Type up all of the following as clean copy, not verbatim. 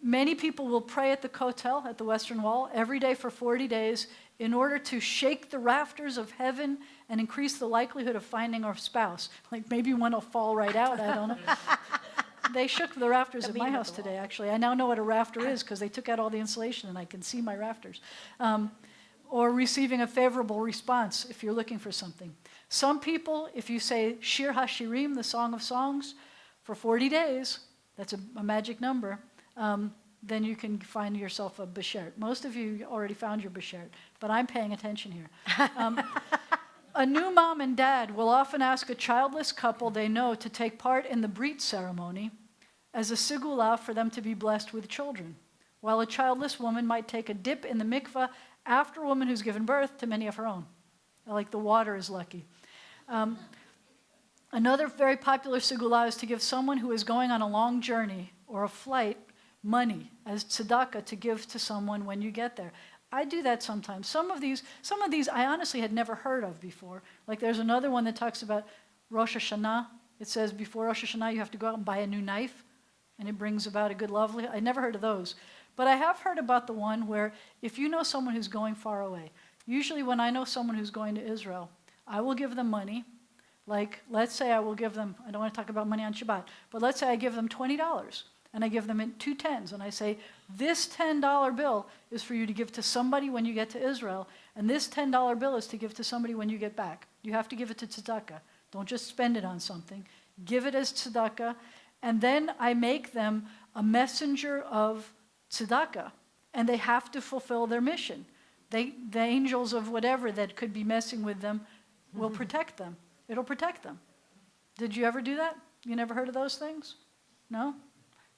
Many people will pray at the Kotel, at the Western Wall, every day for 40 days in order to shake the rafters of heaven and increase the likelihood of finding our spouse. Like maybe one will fall right out, I don't know. They shook the rafters at my house today, actually. I now know what a rafter is because they took out all the insulation and I can see my rafters. Or receiving a favorable response if you're looking for something. Some people, if you say Shir HaShirim, the Song of Songs, for 40 days, that's a magic number, then you can find yourself a beshert. Most of you already found your beshert, but I'm paying attention here. A new mom and dad will often ask a childless couple they know to take part in the Brit ceremony as a sigula for them to be blessed with children, while a childless woman might take a dip in the mikveh after a woman who's given birth to many of her own. Like the water is lucky. Another very popular sigula is to give someone who is going on a long journey or a flight money as tzedakah to give to someone when you get there. I do that sometimes. Some of these I honestly had never heard of before. Like there's another one that talks about Rosh Hashanah. It says before Rosh Hashanah you have to go out and buy a new knife, and it brings about a good lovely. I never heard of those. But I have heard about the one where if you know someone who's going far away, usually when I know someone who's going to Israel, I will give them money. Like, let's say I will give them, I don't want to talk about money on Shabbat, but let's say I give them $20, and I give them in 2 tens, and I say, this $10 bill is for you to give to somebody when you get to Israel, and this $10 bill is to give to somebody when you get back. You have to give it to tzedakah. Don't just spend it on something. Give it as tzedakah, and then I make them a messenger of tzedakah, and they have to fulfill their mission. The angels of whatever that could be messing with them will protect them. It'll protect them. Did you ever do that? You never heard of those things? No?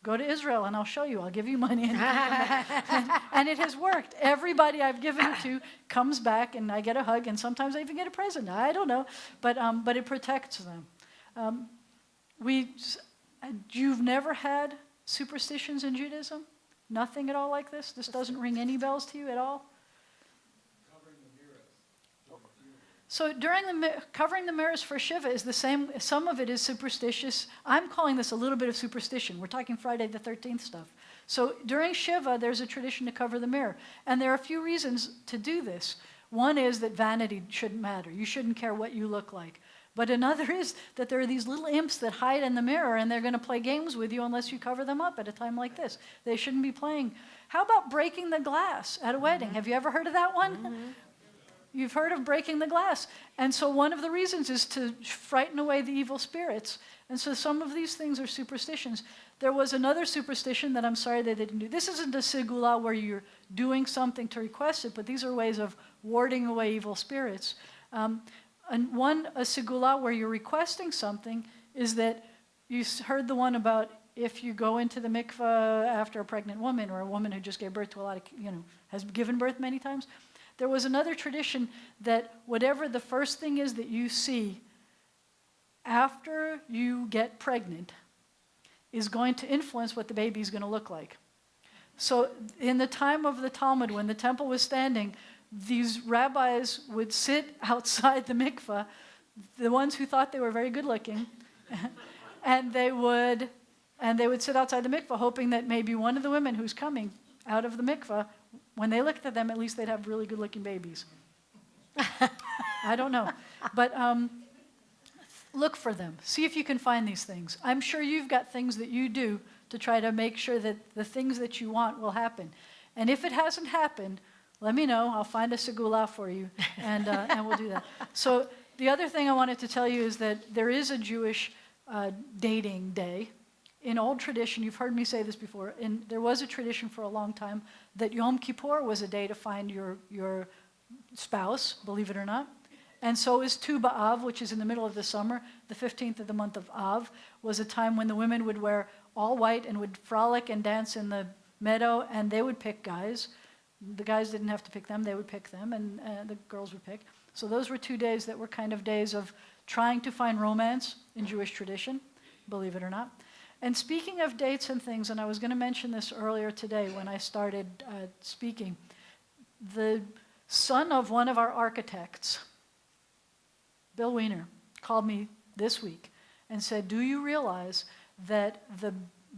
Go to Israel and I'll show you. I'll give you money. And it has worked. Everybody I've given it to comes back and I get a hug and sometimes I even get a present. I don't know. But it protects them. You've never had superstitions in Judaism? Nothing at all like this? This doesn't ring any bells to you at all? So covering the mirrors for Shiva is the same. Some of it is superstitious. I'm calling this a little bit of superstition. We're talking Friday the 13th stuff. So during Shiva, there's a tradition to cover the mirror. And there are a few reasons to do this. One is that vanity shouldn't matter. You shouldn't care what you look like. But another is that there are these little imps that hide in the mirror and they're going to play games with you unless you cover them up at a time like this. They shouldn't be playing. How about breaking the glass at a wedding? Have you ever heard of that one? Mm-hmm. You've heard of breaking the glass. And so one of the reasons is to frighten away the evil spirits. And so some of these things are superstitions. There was another superstition that I'm sorry they didn't do. This isn't a sigula where you're doing something to request it, but these are ways of warding away evil spirits. And a sigula where you're requesting something is that you heard the one about if you go into the mikveh after a pregnant woman or a woman who just gave birth to a lot of, has given birth many times. There was another tradition that whatever the first thing is that you see after you get pregnant is going to influence what the baby is going to look like. So in the time of the Talmud, when the temple was standing, these rabbis would sit outside the mikveh, the ones who thought they were very good looking, and they would sit outside the mikveh hoping that maybe one of the women who's coming out of the mikveh, when they looked at them, at least they'd have really good-looking babies. I don't know. But look for them. See if you can find these things. I'm sure you've got things that you do to try to make sure that the things that you want will happen. And if it hasn't happened, let me know. I'll find a segula for you, and we'll do that. So the other thing I wanted to tell you is that there is a Jewish dating day. In old tradition, you've heard me say this before, and there was a tradition for a long time that Yom Kippur was a day to find your spouse, believe it or not. And so is Tu B'Av, which is in the middle of the summer. The 15th of the month of Av was a time when the women would wear all white and would frolic and dance in the meadow, and they would pick guys. The guys didn't have to pick them, they would pick them, and the girls would pick. So those were 2 days that were kind of days of trying to find romance in Jewish tradition, believe it or not. And speaking of dates and things, and I was going to mention this earlier today when I started speaking, the son of one of our architects, Bill Wiener, called me this week and said, do you realize that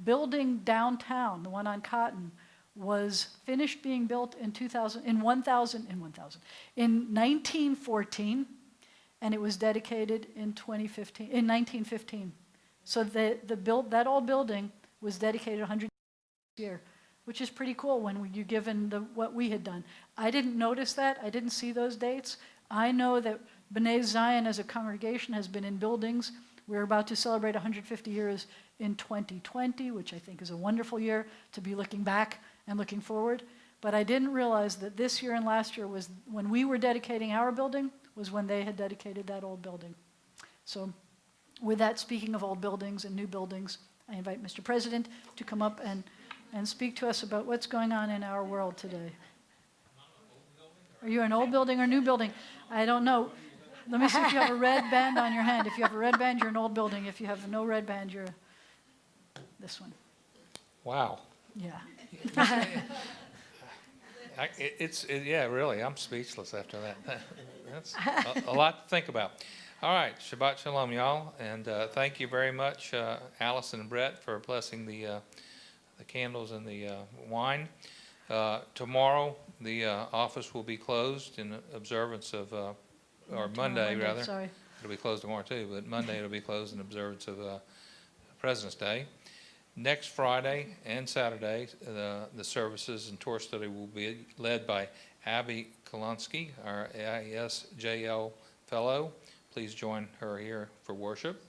building downtown, the one on Cotton, was finished being built in 1914, and it was dedicated in 1915. So that old building was dedicated 100 years, which is pretty cool when you're given what we had done. I didn't notice that. I didn't see those dates. I know that B'nai Zion as a congregation has been in buildings. We're about to celebrate 150 years in 2020, which I think is a wonderful year to be looking back and looking forward. But I didn't realize that this year and last year was when we were dedicating our building, was when they had dedicated that old building. So with that, speaking of old buildings and new buildings, I invite Mr. President to come up and speak to us about what's going on in our world today. Are you an old building or new building? I don't know. Let me see if you have a red band on your hand. If you have a red band, you're an old building. If you have no red band, you're this one. Wow. Yeah. Yeah, really, I'm speechless after that. That's a lot to think about. All right, Shabbat Shalom, y'all, and thank you very much, Allison and Brett, for blessing the candles and the wine. Tomorrow, the office will be closed in observance of, or Monday, rather. Sorry. It'll be closed tomorrow too, but Monday it'll be closed in observance of President's Day. Next Friday and Saturday, the services and tour study will be led by Abby Kolonsky, our AISJL fellow. Please join her here for worship.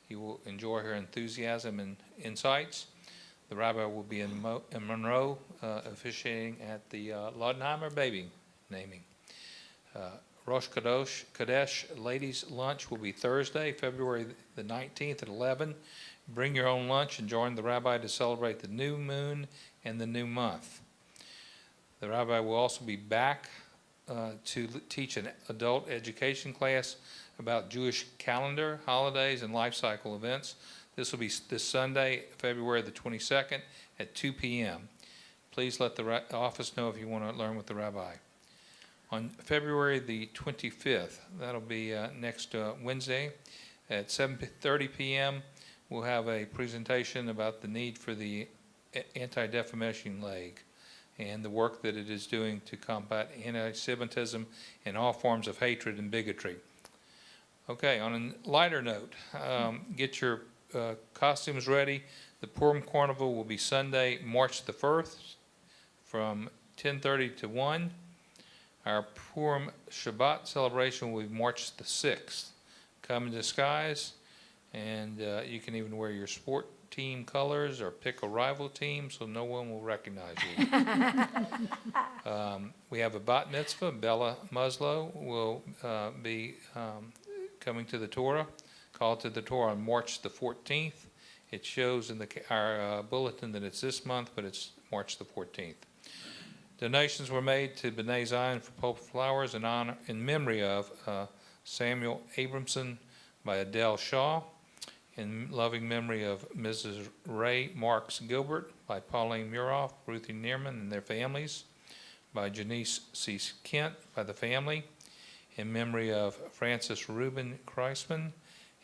You will enjoy her enthusiasm and insights. The rabbi will be in Monroe officiating at the Laudenheimer baby naming. Rosh Kadesh Ladies Lunch will be Thursday, February the 19th at 11. Bring your own lunch and join the rabbi to celebrate the new moon and the new month. The rabbi will also be back to teach an adult education class about Jewish calendar, holidays, and life cycle events. This will be this Sunday, February the 22nd at 2 p.m. Please let the office know if you want to learn with the rabbi. On February the 25th, that'll be next Wednesday at 7:30 p.m., we'll have a presentation about the need for the Anti-Defamation League and the work that it is doing to combat anti-Semitism and all forms of hatred and bigotry. Okay, on a lighter note, get your costumes ready. The Purim Carnival will be Sunday, March the 1st from 10:30 to 1. Our Purim Shabbat celebration will be March the 6th. Come in disguise, and you can even wear your sport team colors or pick a rival team so no one will recognize you. We have a bat mitzvah. Bella Muslow will be coming to the Torah, called to the Torah on March the 14th. It shows in our bulletin that it's this month, but it's March the 14th. Donations were made to B'nai Zion for Pope Flowers in memory of Samuel Abramson by Adele Shaw, in loving memory of Mrs. Ray Marks Gilbert by Pauline Muroff, Ruthie Neerman and their families, by Janice C. Kent by the family, in memory of Francis Reuben Kreisman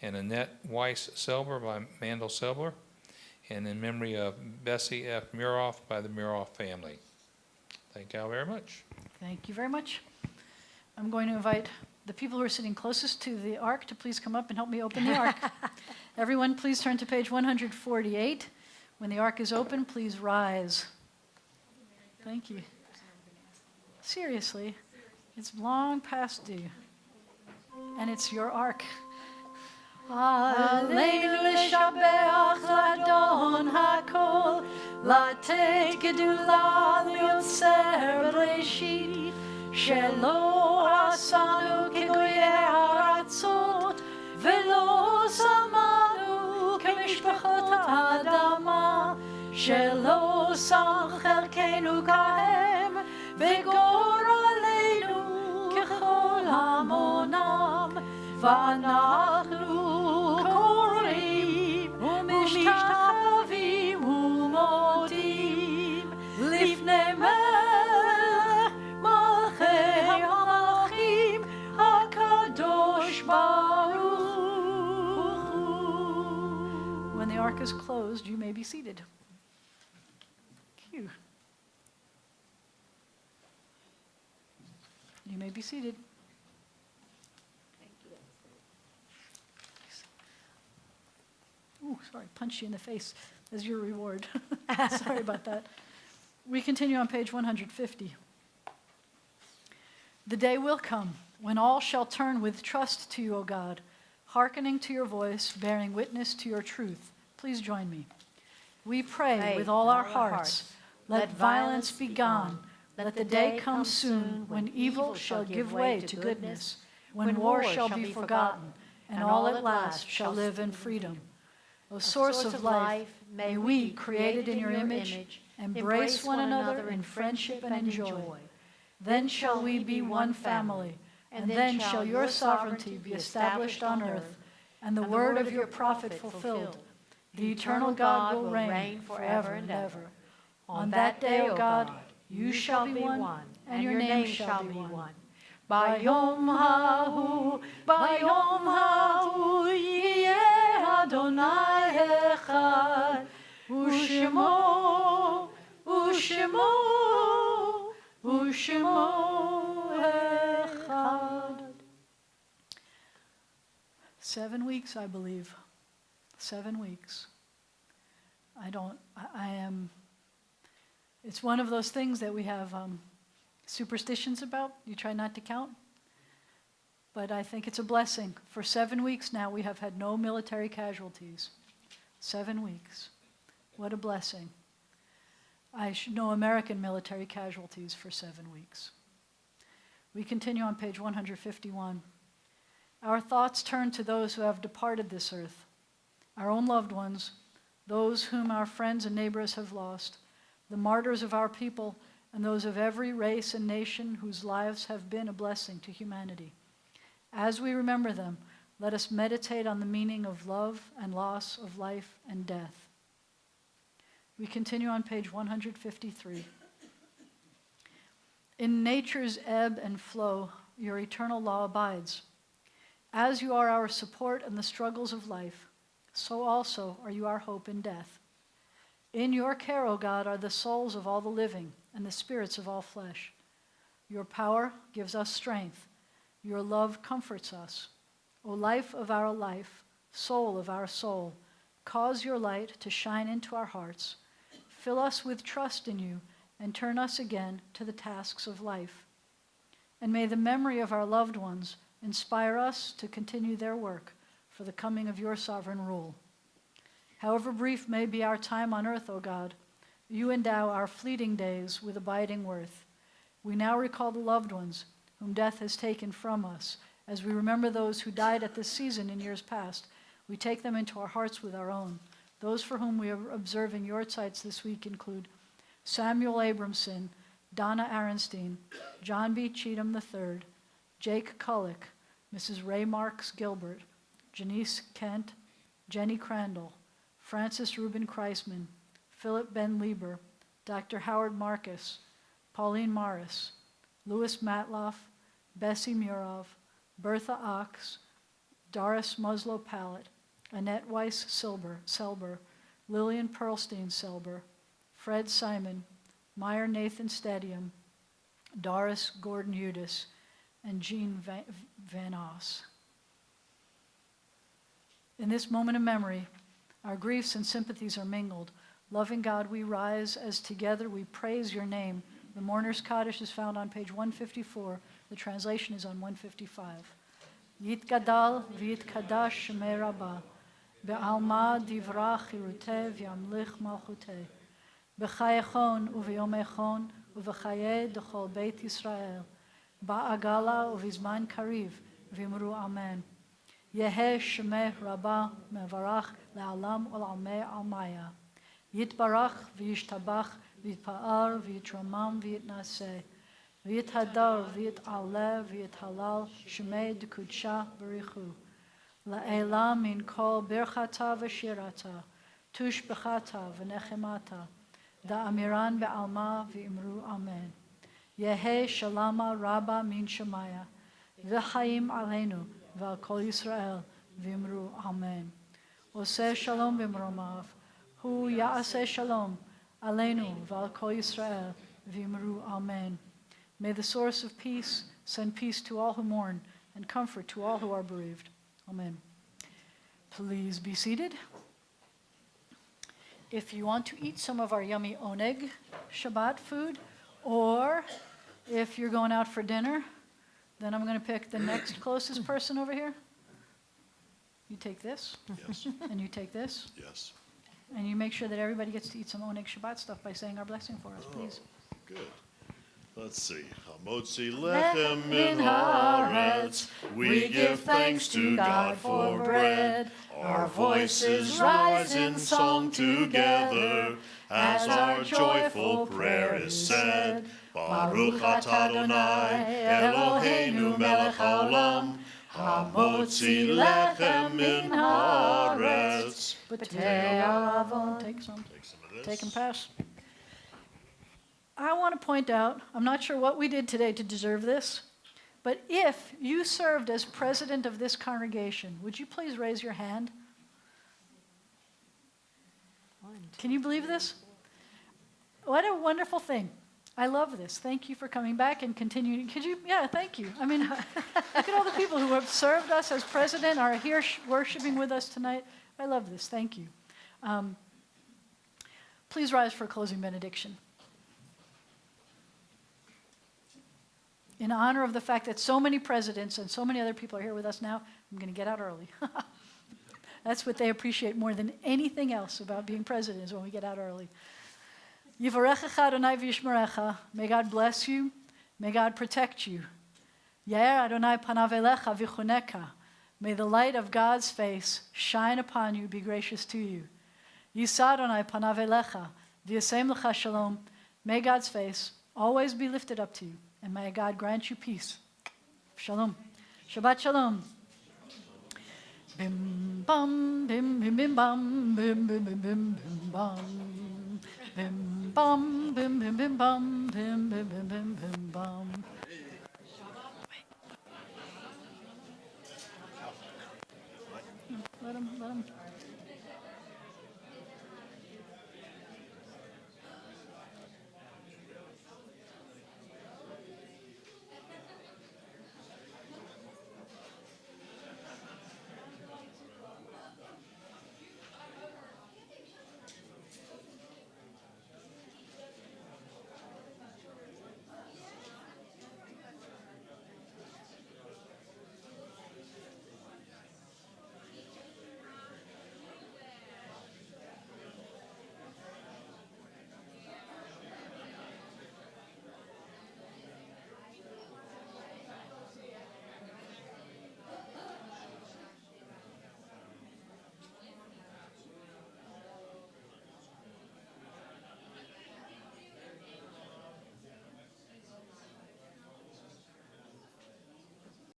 and Annette Weiss Selber by Mandel Selber, and in memory of Bessie F. Muroff by the Muroff family. Thank you all very much. Thank you very much. I'm going to invite the people who are sitting closest to the ark to please come up and help me open the ark. Everyone, please turn to page 148. When the ark is open, please rise. Thank you. Seriously, it's long past due. And it's your ark. Aleinu l'shabeach l'Adon hakol, לתת גדולה ליוצר בראשית, שלא עשנו כגויי הארצות, ולא שמנו כמשפחות האדמה, שלא שם חלקנו כהם, וגורלנו ככל המונם, ואנחנו קוראים ומשתחווים ומודים לפני מלך מלכי המלכים הקדוש ברוך הוא. When the ark is closed, closed, you may be seated. Thank you. You may be seated. Ooh, sorry, punched you in the face as your reward. Sorry about that. We continue on page 150. The day will come when all shall turn with trust to you, O God, hearkening to your voice, bearing witness to your truth. Please join me. We pray with all our hearts, let violence be gone. Let the day come soon when evil shall give way to goodness, when war shall be forgotten, and all at last shall live in freedom. O source of life, may we, created in your image, embrace one another in friendship and in joy. Then shall we be one family, and then shall your sovereignty be established on earth, and the word of your prophet fulfilled. The eternal God will reign forever and ever. On that day, O God, you shall be one, and your name shall be one. Bayom ha'hu yeh Adonai echad, u'shemo echad. 7 weeks, I believe. 7 weeks. It's one of those things that we have superstitions about. You try not to count. But I think it's a blessing. For 7 weeks now, we have had no military casualties. 7 weeks. What a blessing. I should know American military casualties for 7 weeks. We continue on page 151. Our thoughts turn to those who have departed this earth, our own loved ones, those whom our friends and neighbors have lost, the martyrs of our people, and those of every race and nation whose lives have been a blessing to humanity. As we remember them, let us meditate on the meaning of love and loss, of life and death. We continue on page 153. In nature's ebb and flow, your eternal law abides. As you are our support in the struggles of life, so also are you our hope in death. In your care, O God, are the souls of all the living and the spirits of all flesh. Your power gives us strength. Your love comforts us. O life of our life, soul of our soul, cause your light to shine into our hearts. Fill us with trust in you and turn us again to the tasks of life. And may the memory of our loved ones inspire us to continue their work for the coming of your sovereign rule. However brief may be our time on earth, O God, you endow our fleeting days with abiding worth. We now recall the loved ones whom death has taken from us. As we remember those who died at this season in years past, we take them into our hearts with our own. Those for whom we are observing your sites this week include Samuel Abramson, Donna Aronstein, John B. Cheatham III, Jake Cullick, Mrs. Ray Marks Gilbert, Janice Kent, Jenny Crandall, Francis Reuben Kreisman, Philip Ben Lieber, Dr. Howard Marcus, Pauline Morris, Louis Matloff, Bessie Murov, Bertha Ox, Doris Muslow Pallett, Annette Weiss Selber, Lillian Pearlstein Selber, Fred Simon, Meyer Nathan Stadium, Doris Gordon Udis, and Jean Van Oss. In this moment of memory, our griefs and sympathies are mingled. Loving God, we rise as together we praise your name. The Mourner's Kaddish is found on page 154. The translation is on 155. Yitgadal v'yitkadash shemei Rabbah, be'alma divrach chiruteh v'yamlich malchuteh, b'chayechon u'v'yomechon u'v'chayeh d'chol Beit Yisrael, ba'agala u'v'zman kariv v'imru amen. Yeheh shemeh Rabbah mevarach le'alam ul'amei almaya. Yitbarach v'yishtabach v'yitpa'ar v'yitramam v'yitnaseh. V'yithadar v'yit'aleh v'yithalal shemei d'kudsha b'richu. La'elam min kol birchata v'shirata, tush b'chata v'nechemata, da'amiran be'alma v'imru amen. Yeheh shalama rabba min shemaya, v'chaim aleinu v'al kol Yisrael v'imru amen. Oseh shalom b'mromav, Hu Ya'aseh Shalom, Aleinu, Val Kol Yisrael, V'imru Amen. May the source of peace send peace to all who mourn and comfort to all who are bereaved. Amen. Please be seated. If you want to eat some of our yummy oneg Shabbat food, or if you're going out for dinner, then I'm going to pick the next closest person over here. You take this, Yes, and you take this, yes. and you make sure that everybody gets to eat some oneg Shabbat stuff by saying our blessing for us, please. Good. Let's see. Hamotzi lechem min haaretz. We give thanks to God for bread. Our voices rise in song together as our joyful prayer is said. Baruch atah Adonai Eloheinu melech haolam. Hamotzi lechem min haaretz. B'tei alavon. Take some. Take some of this. Take and pass. I want to point out, I'm not sure what we did today to deserve this, but if you served as president of this congregation, would you please raise your hand? Can you believe this? What a wonderful thing. I love this. Thank you for coming back and continuing. Could you? Yeah, thank you. I mean, look at all the people who have served us as president, are here worshiping with us tonight. I love this. Thank you. Please rise for a closing benediction. In honor of the fact that so many presidents and so many other people are here with us now, I'm going to get out early. That's what they appreciate more than anything else about being president, is when we get out early. Yivarechecha Adonai v'yishmerecha. May God bless you. May God protect you. Yair Adonai panav elecha v'chuneka. May the light of God's face shine upon you, be gracious to you. Yisa Adonai panav elecha v'yasem lecha shalom. May God's face always be lifted up to you, and may God grant you peace. Shalom. Shabbat shalom. Bim bam bim bim bim bam bim bim bim bim bim bam bim bam bim bim bim bam bim bim bim bim bim bam. Let him.